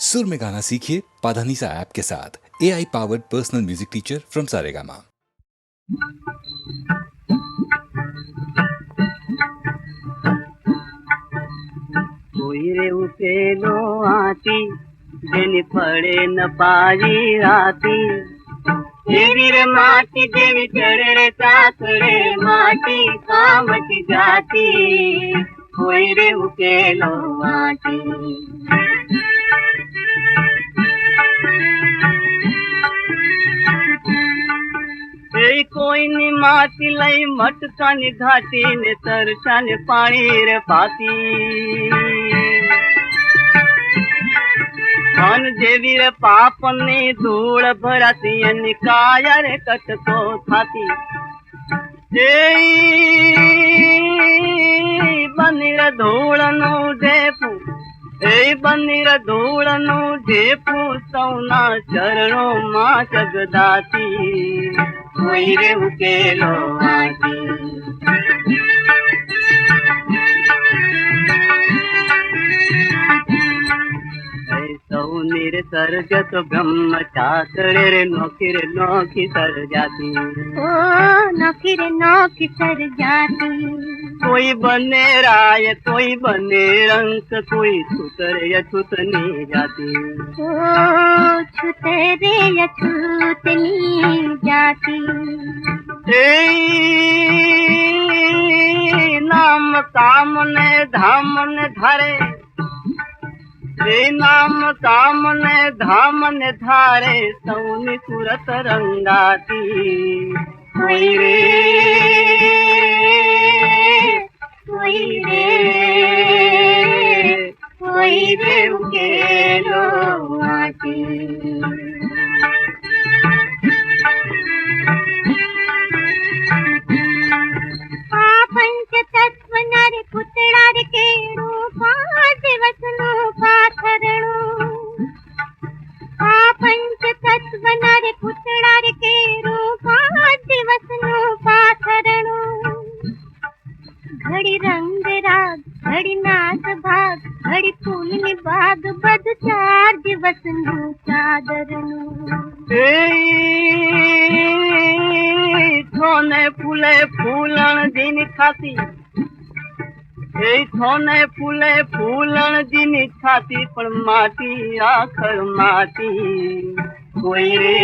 सुर में गाना सीखिए पाधानीसा ऐप के साथ। AI powered personal music teacher from Saregama. कोई रे उकेलो आती जेनी पड़े न पाई राती, देवी रे माटी देवी चढ़े रे चाकड़े माटी कामती जाती। कोई रे उकेलो आती कोई नी माटी लई मटका नी घाटी ने तरसा ने पानी रे पाती। धन देवी रे पाप ने धूल भराती निकाया रे कटको थाती। बनीर धूल नु ढेपू बनीर धूल नु ढेपू सौना चरणों मां जगदाती। कोई रे उकेलो आती सौनीर सर्जत ब्रह्म चाकड़े रे नौकी रे नौकी सर जाती। ओ नौकी रे नौकी सर जाती। कोई बने राय कोई बने रंक कोई छुतर या छुतनी जाती। ओ छुतरे या छुतनी जाती। नाम काम ने धाम ने धारे नाम काम ने धाम ने धारे सौनी सूरत रंगाती। कोई रे कोई रे कोई रे उकेलो आती। पंच तत्व नर पुतड़ा रे केड़ो पांच दिवस नो पाथरणो। पंच तत्व नर पुतड़ा रे केड़ो पांच दिवस नो पाथरणो। घड़ी रंग राग घड़ी नाच भाग घड़ी फूल ने बाग बद 4 दिवस नो चादरनो। थोने फूले फूलन दिन खाती थोने फूले फूलन दिन खाती पण माटी आखर माटी। कोई रे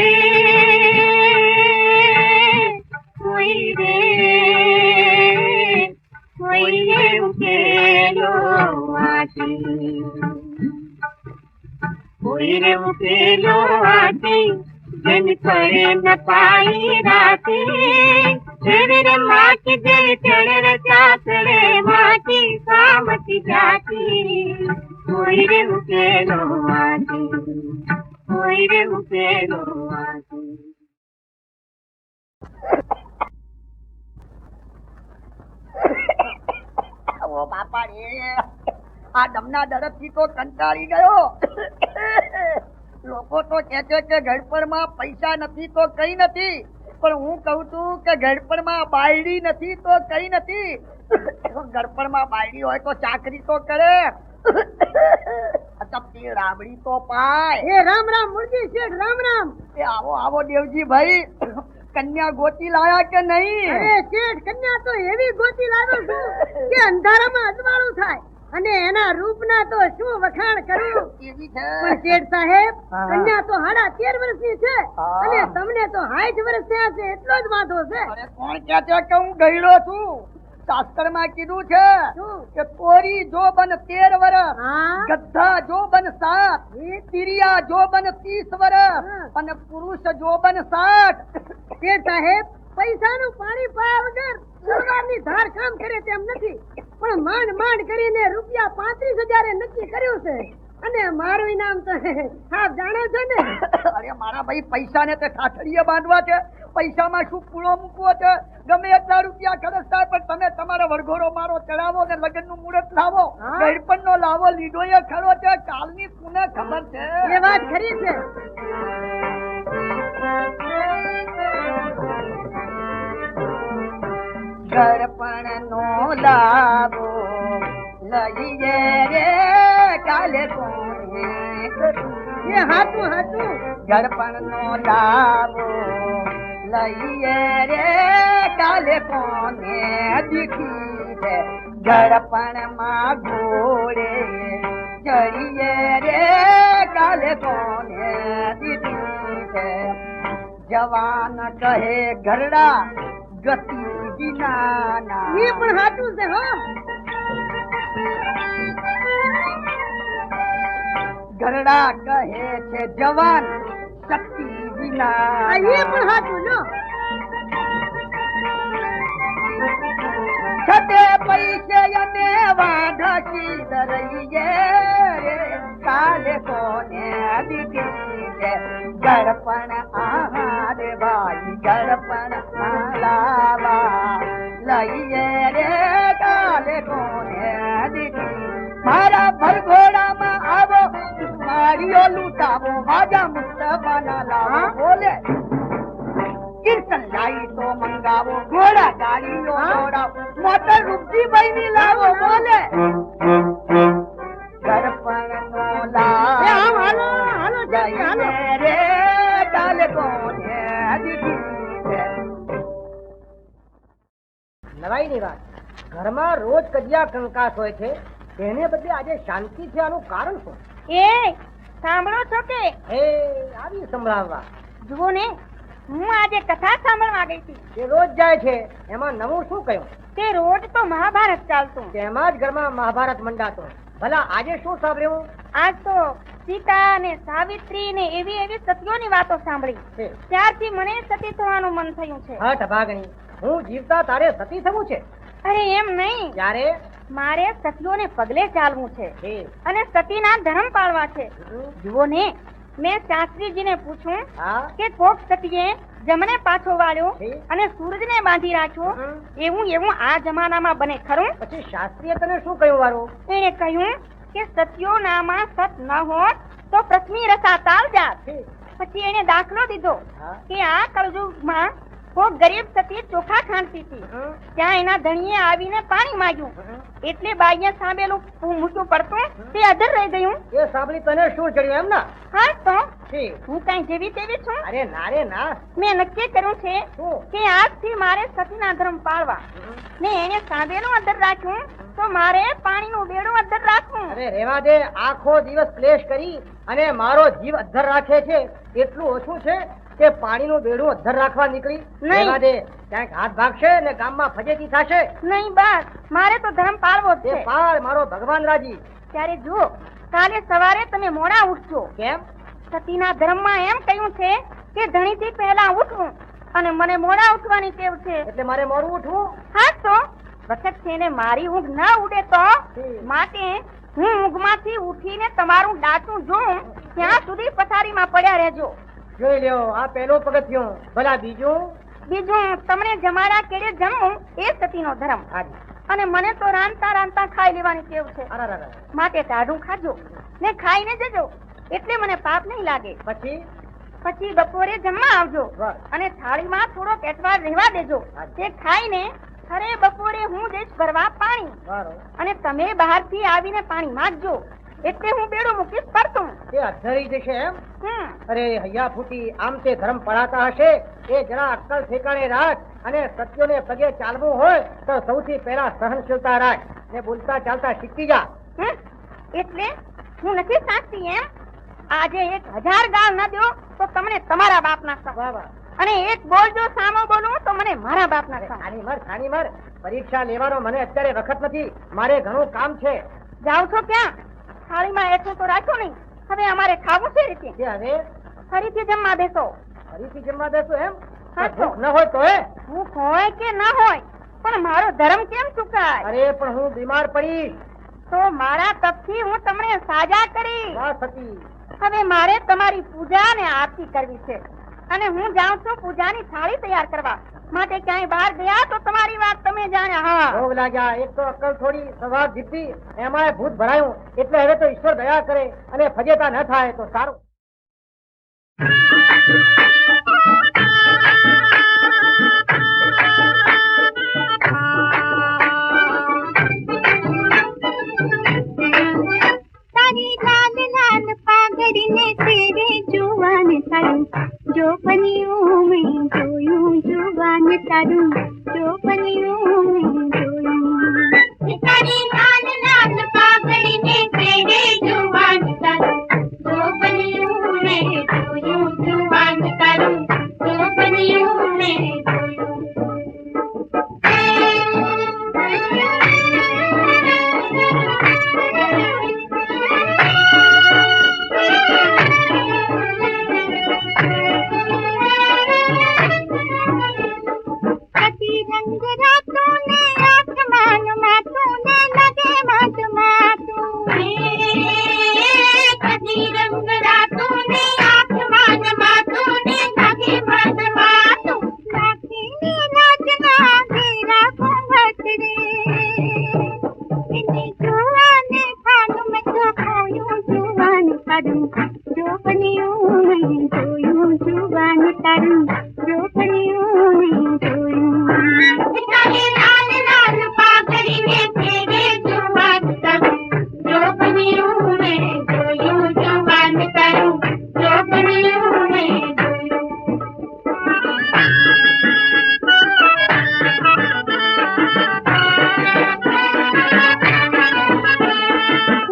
कोई रे कोई रे उकेलो आती। कोई रे उकेलो आती जन पड़े न पाई राती। देवी रे माटी देवी चढ़े रे चाकड़े माटी कामती जाती। कोई रे उकेलो आती कोई रे उकेलो आती। ઓ બાપા રે આ દમના દરદથી તો કંટાળી ગયો. લોકો તો કહે છે કે ગળપણમાં પૈસા નથી તો કઈ નથી, પણ હું કહું છું કે ગળપણમાં બાયડી નથી તો કઈ નથી. ગળપણમાં બાયડી હોય તો ચાકરી તો કરે, તપતી રાબડી તો પાય. એ રામ રામ મુરજી શેઠ, રામ રામ. એ આવો આવો દેવજી ભાઈ, કન્યા ગોતી લાયા કે નહીં? અરે શેઠ, કન્યા તો એવી ગોતી લાવ્યો છું કે અંધારામાં અજવાળું થાય, અને એના રૂપના તો શું વખાણ કરું. કેવી છે? પણ શેઠ સાહેબ, કન્યા તો 13.5 વર્ષની છે અને તમને તો 60 વર્ષ થયા છે, એટલો જ વાંધો છે. અરે કોણ કહે છે કે હું ગયડો છું? શાસ્ત્રમાં કીધું છે કે કોરી જો બન 13 વર્ષ, ગધા જો બન 7, તિરિયા જો બન 30 વર્ષ અને પુરુષ જો બન 60. શેઠ સાહેબ, પૈસાનું પાણી પાયા વગર તલવારની ધાર કામ કરે તેમ નથી, પણ માંડ માંડ કરીને રૂપિયા 35,000 નક્કી કર્યું છે, અને મારું ઇનામ તો આપ જાણો છો ને. અરે મારા ભાઈ, પૈસાને તે ઠાઠડીએ બાંધવા છે, પૈસામાં શું પૂળો મૂકવો છે? ગમે એટલા રૂપિયા ખર્ચ થાય, પણ તમે તમારો વરઘોડો મારો ચડાવો ને લગ્નનું મુહૂર્ત લાવો, ગળપણનો લાવો લીધો એ ખરો છે. કાલની પુને ખબર છે? એ વાત ખરી છે. ગળપણનો લાવો લઈએ રે કાલે કોને એ હાચું હાચું. ગળપણ નો લાવો લઈએ રે કાલે કોને દીધી છે ગળપણ માં ઘોડે ચડીએ રે કાલે કોને દીધી છે જવાન કહે ઘરડા ગતિ વિના એ પણ હાચું છે હો. ઘરડા કહે છે જવાન શક્તિ આ વિના એ પણ હાચું લો. છતે પૈસે અને વાઢી દરઈએ રે કાલે કોને દીધી છે ગળપણ આહાર ભાઈ ગળપણ લાવા લઈએ રે કાલે કોને દીધી મારા ભરઘોડામાં આવો મારીઓ લૂંટાવો માજા મુસ્તફાના લાવો બોલે કીર્તન લાઈ તો મંગાવો ઘોડા ગાડીઓ દોડાવો મોટર રૂપજીભાઈ ની લાવો બોલે ગળપણ નો એ લાવો આમ હાલો હાલો જલ્દી હાલો. લઈએ રે કાલે કોને દીધી છે નવાઈની વાત ઘરમાં રોજ કજિયા કંકાસ હોય છે તેને બદલે આજે શાંતિ છે આનું કારણ શું? એ સાંભળો છો કે હે આવી સંભળાવવા જુઓ ને હું આજે કથા સાંભળવા ગઈ હતી. તે રોજ જાય છે એમાં નવું શું કહ્યું? તે રોજ તો મહાભારત ચાલતું. તેમાં જ ઘરમાં મહાભારત મંડાતો. ભલા આજે શું સાંભળ્યું આજ તો સીતા ને સાવિત્રી ને એવી એવી સતીઓની વાતો સાંભળી. છે? ત્યારથી મને સતી થવાનું મન થયું છે. હઠ ભાગણી હું જીવતા તારે સતી થવું છે અરે એમ નહીં, ત્યારે મારે સતીઓને પગલે ચાલવું છે હે અને સતીના ધર્મ પાળવા છે. હમ. જુઓ ને મેં શાસ્ત્રીજીને પૂછ્યું હા કે કોક સતીએ જમને પાછો વાળ્યો હે? અને સૂરજને બાંધી રાખ્યો, હમ. એવું આ જમાનામાં બને ખરું? પછી શાસ્ત્રીએ તને શું કહ્યું વારું? એણે કહ્યું કે સત્યોનામાં સત ન હોત તો પૃથ્વી રસા તાલ જાત. હે. પછી એને દાખલો દીધો હા. કે આ કળયુગમાં કોક ગરીબ સતી ચોખા ખાંડતી હતી. હમ. ત્યાં એના ધણીએ આવીને પાણી માંગ્યું હમ. એટલે બાઈએ સાંભળેલું મૂછું પડતું તે અધર રહી ગયું. એ સાંભળી તને શું ચડ્યું એમ ના? હા તો છે. હું કઈ જેવી તેવી છું? અરે ના રે ના મેં નક્કી કર્યું છે શું? કે આજથી મારે સતીના ધર્મ પાળવા. ને એને સાંભળેલું અધર રાખ્યું તો મારે પાણીનું બેડું અધર રાખવું. અરે રેવા દે આખો દિવસ ક્લેશ કરી અને મારો જીવ અધ્ધર રાખે છે એટલું ઓછું છે કે પાણીનું બેડું અધ્ધર રાખવા નીકળી? નહીં. રેવા દે ક્યાંક હાથ ભાગશે ને ગામમાં ફજેતી થશે. નહીં બસ મારે તો ધર્મ પાળવો જ તે છે. પાળ મારો ભગવાન રાજી. ત્યારે જુઓ કાલે સવારે તમે મોડા ઉઠજો. કેમ? સતીના ધર્મમાં એમ કહ્યું છે કે ધણીથી પહેલા ઉઠવું અને મને મોડા ઉઠવાની ટેવ છે. એટલે મારે મોડું ઉઠવું? હા તો વખત છે ને મારી ઊંઘ ના ઉડે તો હમ. માટે હું ઊંઘમાંથી ઉઠીને તમારું ડાચું જોઉં ત્યાં સુધી પથારીમાં પડ્યા રહેજો. જોઈ લ્યો આ પહેલું પગથિયું. ભલા બીજું? બીજું તમને જમાડા કેડે જમવું એ સતીનો ધર્મ હાજી. અને મને તો રાંધતા રાંધતા ખાઈ લેવાની ટેવ છે. અરરર. માટે ટાઢું ખાજો ને ખાઈને જજો એટલે મને પાપ નહીં લાગે. પછી? પછી બપોરે જમવા આવજો વાહ. અને થાળીમાં થોડોક એઠવાડ રહેવા દેજો. તે ખાઈને ખરે બપોરે હું જઈશ ભરવા પાણી વારો. અને તમે બહારથી આવીને પાણી માંગજો એટલે હું બેડું મૂકીશ પડતું. તે અધ્ધરી જશે એમ? હમ. અરે હૈયા ફૂટી આમ તે ધર્મ પડાતા હશે એ જરા અક્કલ ઠેકાણે રાખ અને સત્યોને પગે ચાલવું હોય તો સૌથી પહેલા સહનશીલતા રાખ ને બોલતા ચાલતા શીખી જા. હમ. એટલે હું નથી સાચી એમ? આજે 1000 ગાળ ન દો તો તમને તમારા બાપના સહ વાહ વાહ. અને એક બોલજો સામો બોલું તો મને મારા બાપના સહ. ખાની મર પરીક્ષા લેવાનો મને અત્યારે વખત નથી. મારે ઘણું કામ છે. જાઓ છો ક્યાં? થાળીમાં એટલું તો રાખ્યો નહીં. હવે અમારે ખાવું છે રીતે. કે હવે ફરીથી જમવા બેસો. ફરીથી જમવા બેસો એમ? હા તો. ભૂખ ન હોય તો ભૂખ હોય કે ન હોય પણ મારો ધર્મ કેમ ચૂકાય? અરે પણ હું બીમાર પડીશ. તો મારા તપથી હું તમને સાજા કરી. વાહ સતી. હવે મારે તમારી પૂજા અને આરતી કરવી છે અને હું જાઉં છું પૂજાની થાળી તૈયાર કરવા માટે. ક્યાંય બહાર ગયા તો તમારી વાત તમે જાણ્યા. હા ભોગ લાગ્યા. એક તો અક્કલ થોડી સ્વભાવ જીતી એમાં ભૂત ભરાયું એટલે હવે તો ઈશ્વર દયા કરે અને ફજેતા ન થાય તો સારું. તારી લાલ લાલ પાગ પાઘડીને તેરે જુવાન તારું જો બન્યું મેં જોયું જુવાન તારું જો બન્યું મેં જોયું તારી લાલ લાલ પાઘડીને તેરે જુવાન તારું જો બન્યું મેં જોયું જુવાન તારું જો બન્યું મેં જોયું रंग रातों ने आसमान मातों ने लगे मत मातों कभी रंग रातों ने आसमान मातों ने लगे मत मातों लाखी राजना घेरा घूंघट रे इन्हीं जुआने खानों में तो खोयूं जुआन करूं जो बनियूं नहीं जोयूं जुआन करूं जो बनियूं नहीं जोयूं लाल लाल पाघड़ीने तेरे जुवान करूं जो बनियूं मैं जोयूं जुवान करूं जो बनियूं मैं जोयूं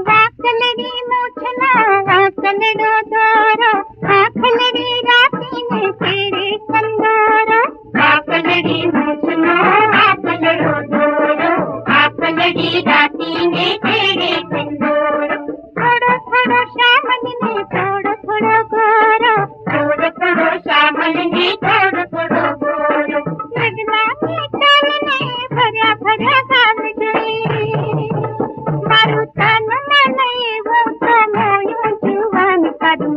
वाकलड़ी मूछना वाकलड़ो दोरो आखलड़ी रातीने तेरे कंदोरो वाकलड़ी मूछना वाकलड़ो दोरो आखलड़ी रातीने तेरे कंदोरो थोड़ो थोड़ो शामल ने थोड़ो थोड़ो गोरो थोड़ो थोड़ो शामल ने थोड़ो थोड़ो गोरो लगना की चाल ने भरा भरा गाल गई मारू तन मन वो तो मोयूं जुवान करूं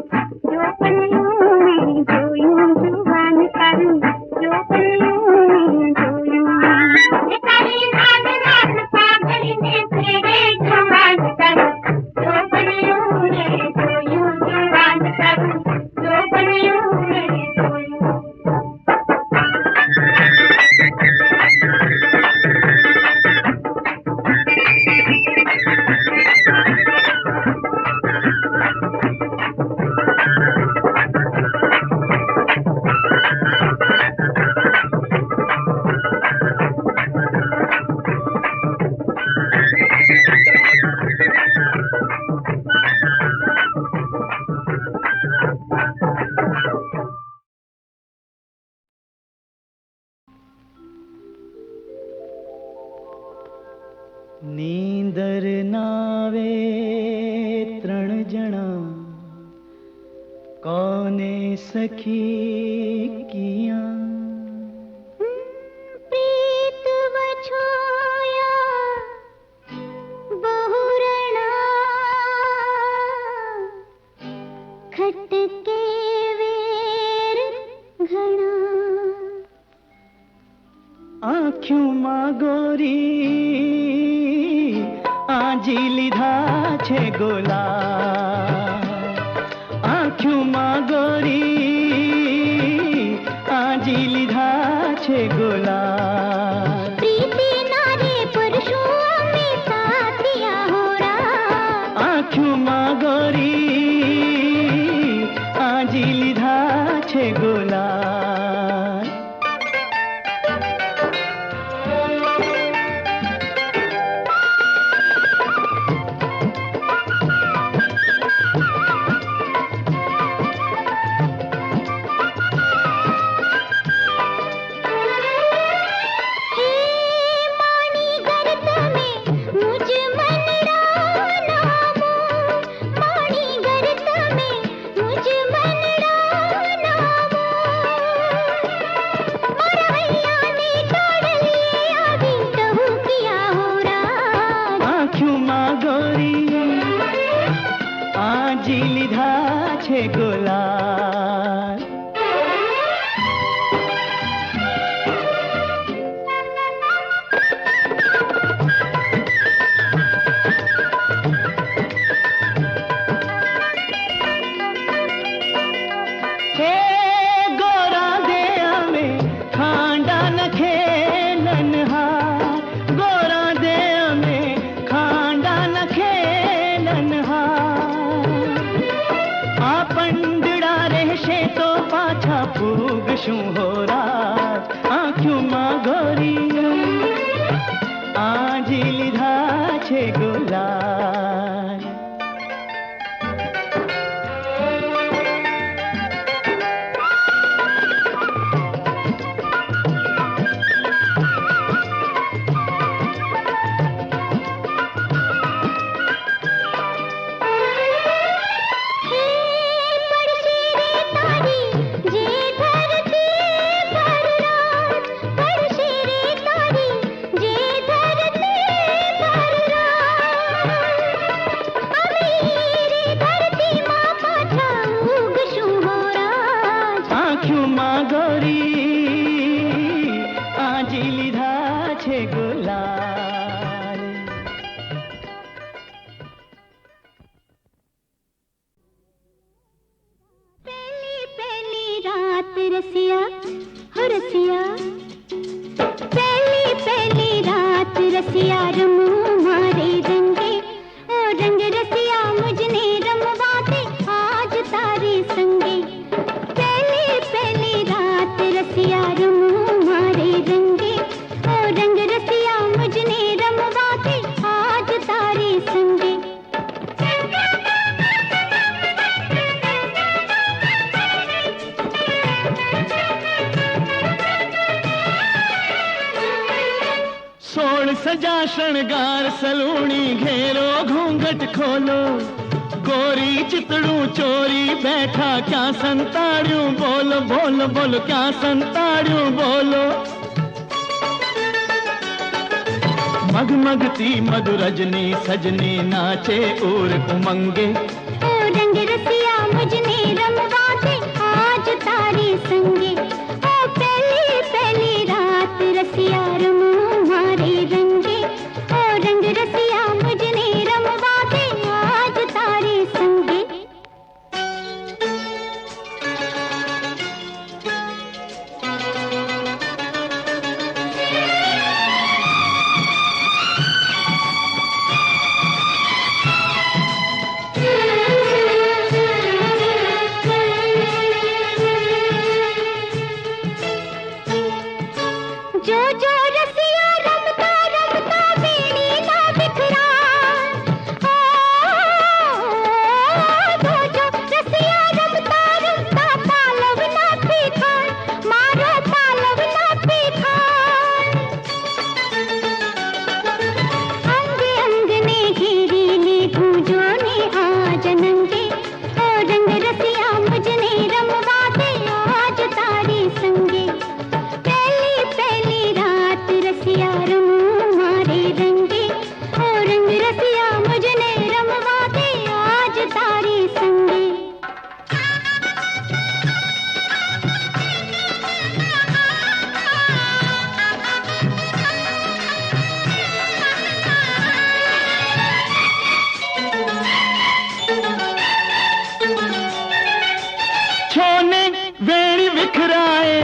जो बनियूं मैं जोयूं जुवान करूं जो बनियूं मैं जोयूं तारी लाल लाल पाघड़ीने तेरे जुवान करूं जो बनियूं मैं जोयूं जुवान करूं जो बनियूं मैं जोयूं નીંદર નાવે ત્રણ જણા કોને સખી કિયા प्रीत वछोया बहुरणा खटके वेर घना આંખ્યુંમાં ગોરી આજી લીધા છે ગોલા આંખ્યુંમાં ગોરી આજી લીધા છે ગોલા प्रीति नारे पुरुषों में साथिया हो रहा આંખ્યુંમાં ગોરી આજી લીધા છે ગોલા मानी गर्त में मुझ मनड़ा नामो मानी गर्त में मुझ मनड़ा नामो मरवैया ने तोड़ लिए अभी कहूँ किया हो रहा આંખ્યુંમાં ગોરી આજી લીધા છે ગોલા હે ગોરા દે અમે ખાંડા નખે નનહાર ગોરા દે અમે ખાંડા નખે નનહાર આ પંડડા રહેશે તો પાછા ફૂગશું હો રાજ આંખોમાં ગોરી આજી લીધા છે ગુલાલ सजा शृंगार सलूनी घेरो घूंघट खोलो गोरी चितड़ू चोरी बैठा क्या संताड़ू बोलो बोलो बोलो क्या संताड़ू बोलो मगमगती मधुरजनी सजनी नाचे और उमंगे ओ रंग रसिया मुझने रमवा दे आज तारी संगे ओ पहली पहली रात रसिया रमू मारे रंगे ओ रंग रसिया मुझने रमवा दे आज तारी संगे जो जो रसिया रमता रमता बेड़ी ना बिखरा जो जो रसिया रमता रमता पालव ना पीखा मारो पालव ना पीखा अंग अंग ने घेरी ले गूंजो ने आज नंगे ओ रंग रसिया मुझने रमवा दे आज तारी संगे रसिया रमू मारे रंगे ओ रंग रसिया मुझने रमवा दे आज तारी संगे छोने वेणी बिखराए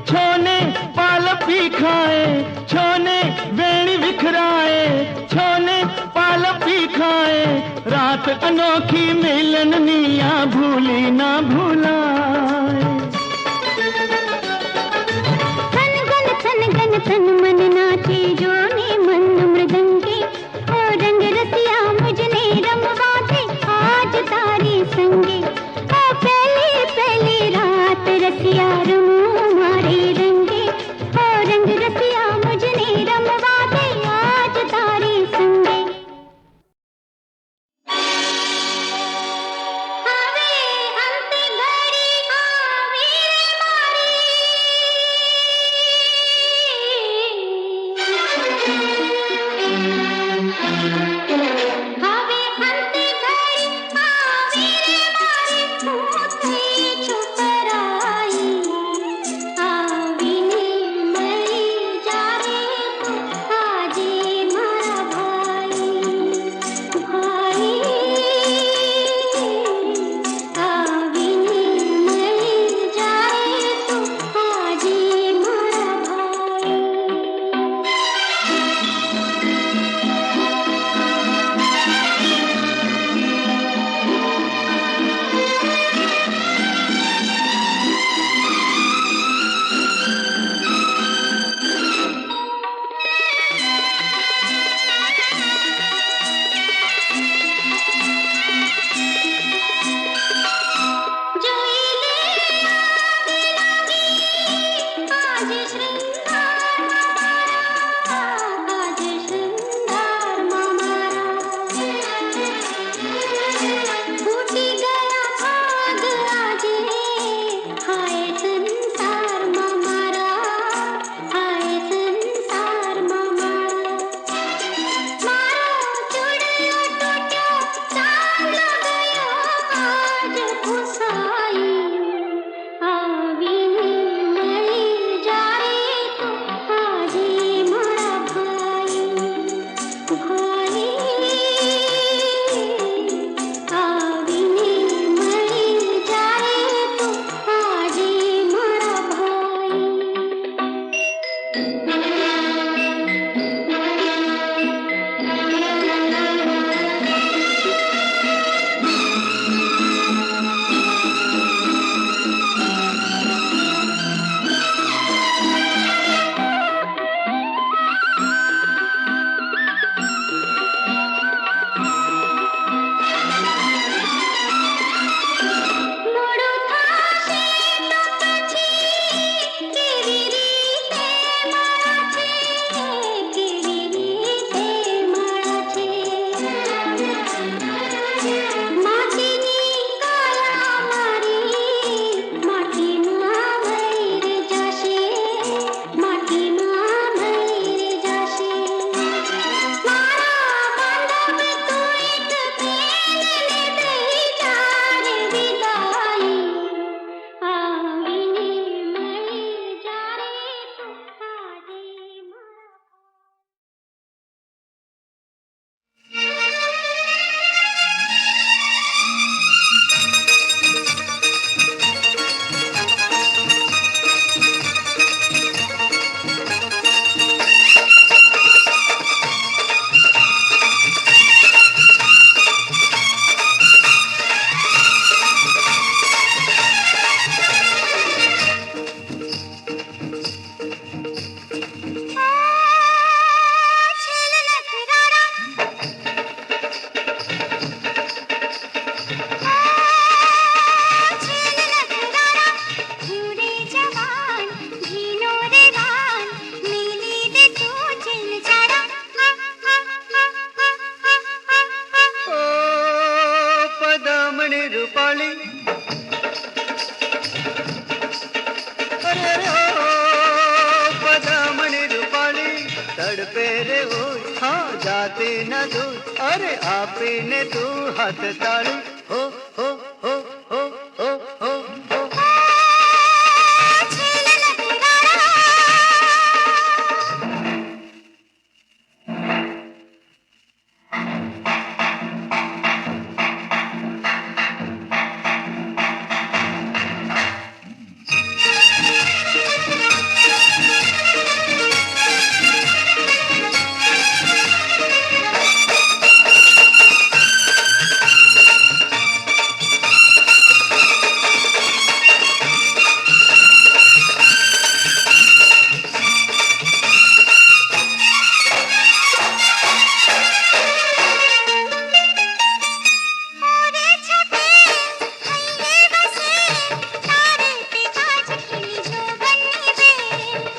छोने पाल पी खाए छोने वेणी बिखराए छोने पाल पी खाए रात अनोखी मिलन निया भूली ना भूलाए थन गन तन मन नाचे जो ने मन मृदंगे ओ रंग रसिया मुझने रमवा दे आज तारी संगे ओ पहली पहली रात रसिया रमू मारे रंगे ओ रंग रसिया मुझने रमवा दे आज तारी संगे हवे साई आवीने मळी जाए तो आजे मारा भाई भाई आवीने मळी जाए तो आजे मारा भाई મોડું થાશે તો પછી કેવી રીતે મારા છે કેવી રીતે મારા છે માટીની કાયા મારી માટીમાં ભરી જશે માટીમાં ભરી જશે મારા બાંધવ તું એક પેનને દઈ જાને વિદાઈ આવીને મળી જારે તો આજે મારા પદમણી રૂપાળી અરે પદમણી રૂપાળી તડપે રે હોય હા જાતે ન દૂર અરે આપીને તું હાથ તાળી હો હો હો હો હો હો હો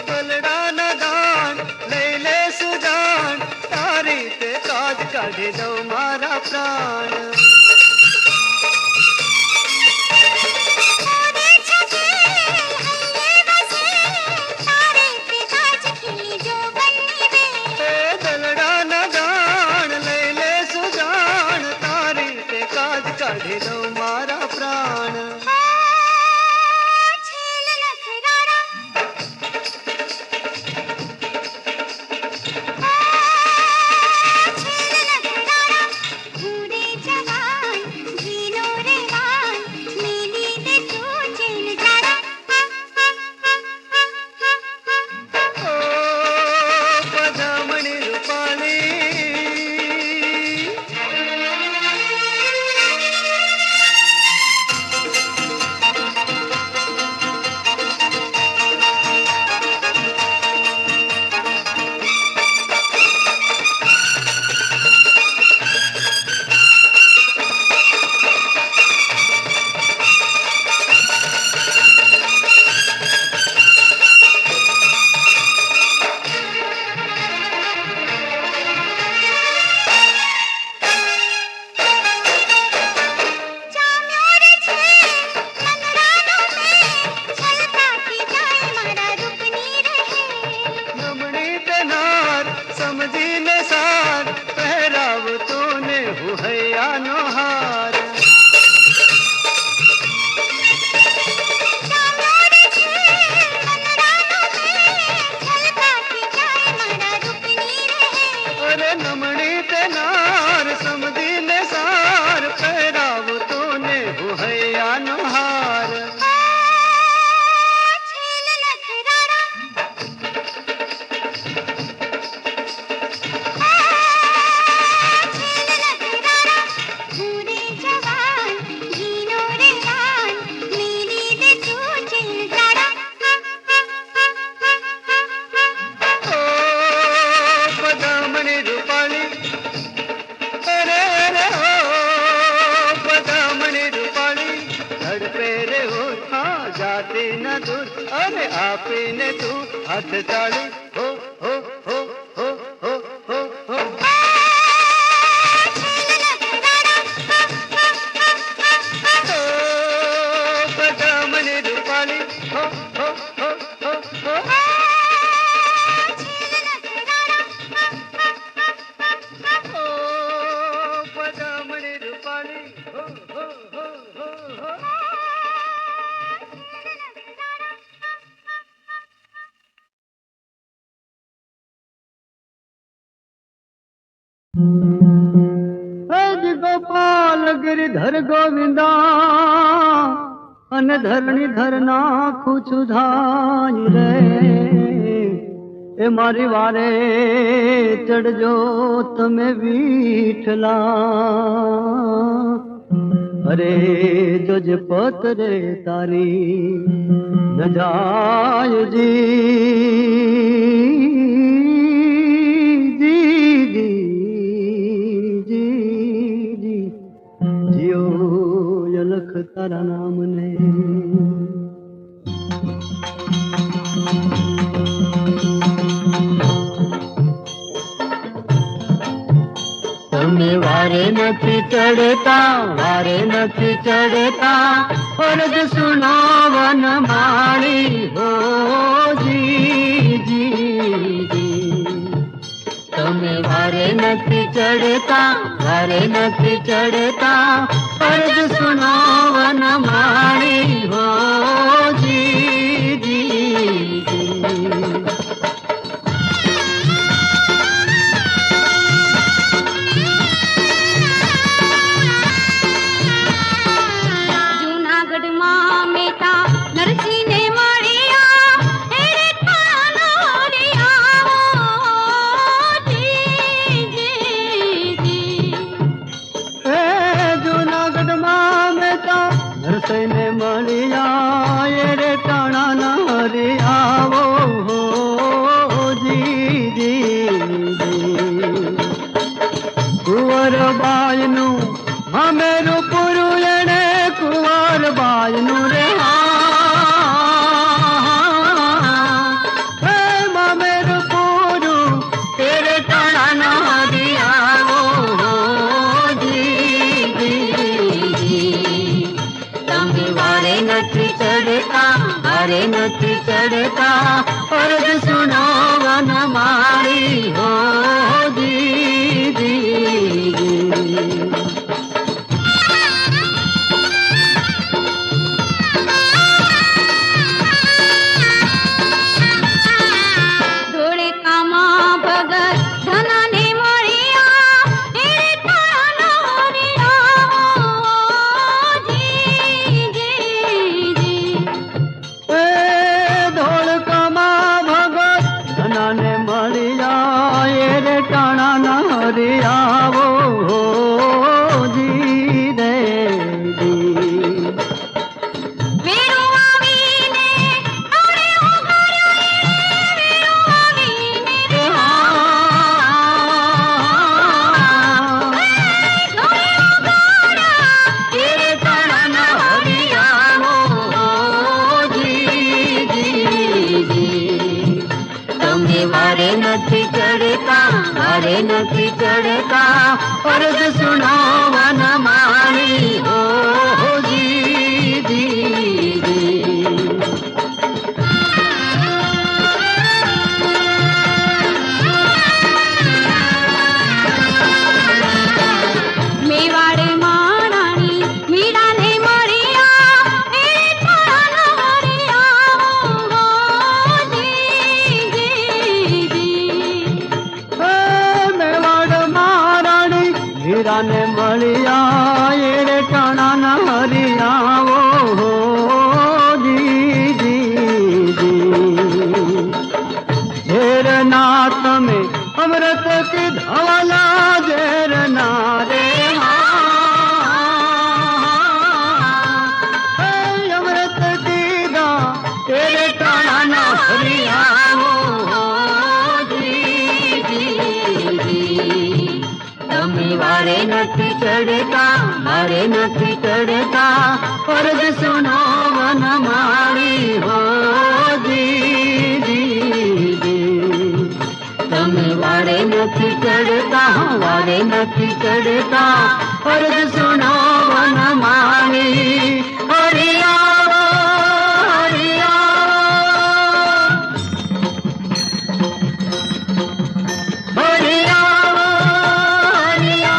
બલડાના દાન લઈ લે સુજાન તારી તે કાજ કાઢી દઉં મારા પ્રાણ એ દલડાના દાન લઈ લે સુજાન તારી તે કાજ કાઢી દઉં મારા પ્રાણ જવાન તડપે રે હોશ હા જાતે ન દૂર અરે આપીને તું હાથ તાળી હો હો હો હો હો હો હો બદામની રૂપાલી હો હો હો હો હો બદામની રૂપાલી હો હો હો હો હો ગોપાલ ગિરિધર ગોવિંદા અને ધરણી ધર નાખું છું ધાય રે એ મારી વારે ચડજો તમે વિઠલા અરે જોજ પત રે તારી ન જાય લખ તારા નામ ને તમે વારે નથી ચડતા ફરજ સુનાવન માળી હો જી તમે વારે નથી ચડતા ફરજ સુનાવન માળી હો જી જૂનાગઢમાં મેતા નરસિંહને મળ્યા એરે નરસૈને મળ્યા એ રે ટાણા નારે આવો કુંવરબાઈનું મામેરું પૂરું એણે કુંવરબાઈનું રે મામેરું પૂરું તેરે ટાણા નારી આવો નથી ચડતા ફરજ સુનાવન મારી હો ધોળકામાં ભગત ધનાને મળ્યા એરે ધનાને મળ્યા એ રે ટાણા નારે આવો જી રે નથી ચડતા ફરજ સુનાવન મારી હો મેવાડે માણાની મીરાને હીરાને મળ્યા એ રે ટાણા નારી આવો ઝેર ના તમે અમૃત કીધાવાલા ઝેર ના રે અમૃત કીધા તેરે ટાણા નારી આવો વારે નથી ચડતા ફરજ वारे नथी चढ़ता अर्ज सुनावा न मानी हरिया हरिया हरिया हरिया हरिया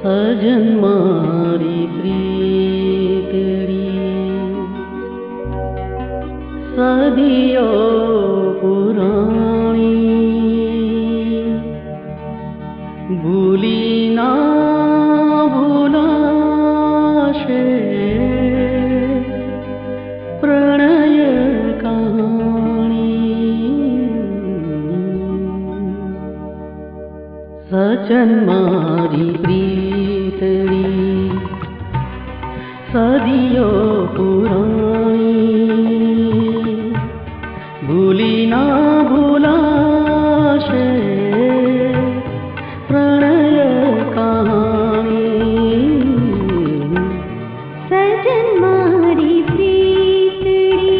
सजन मारी प्रीतड़ी सदियों पुरानी भूली ना भूलाशे प्रणय कहानी सजन मारी प्रीतड़ी सदियों पुरानी भूली ना भूलाशे प्रणय कहानी सजन मारी प्रीतड़ी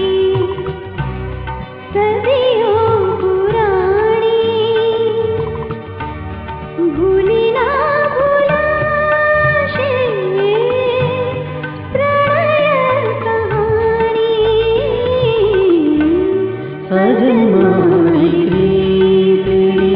सदियों पुरानी भूली ना भूलाशे प्रणय कहानी सजन मारी प्रीतड़ी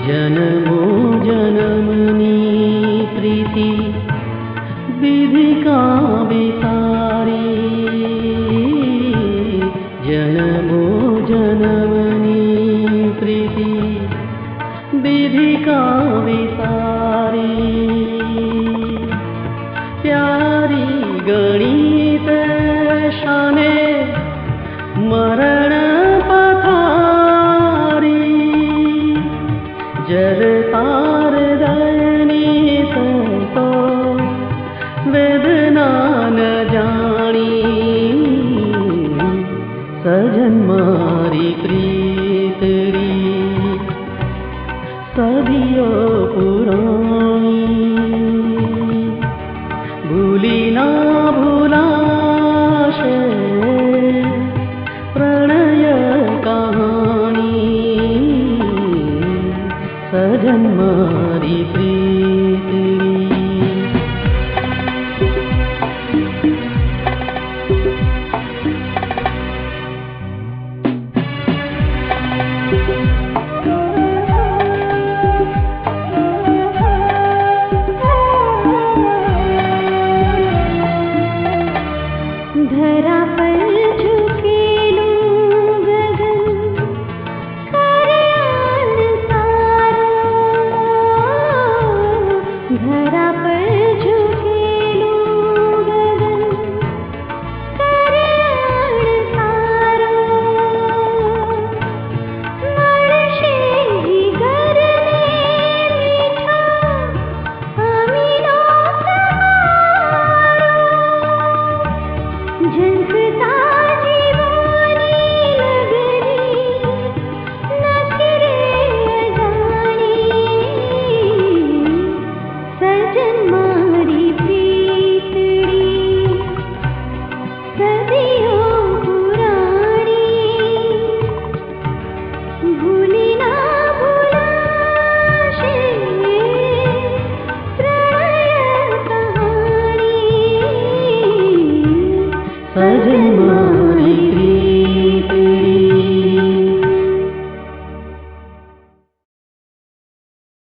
जन्मो जन्मनी प्रीति विधि का विसारी जन्मो जन्मनी प्रीति विधि का विसारी प्यारी गणित शाने मरण पथारी जल तार दयनी तो वेदना न जानी सजन मारी प्रीतड़ी सदियों पुरानी भूली ना भूलाशे प्रणय कहानी सजन मारी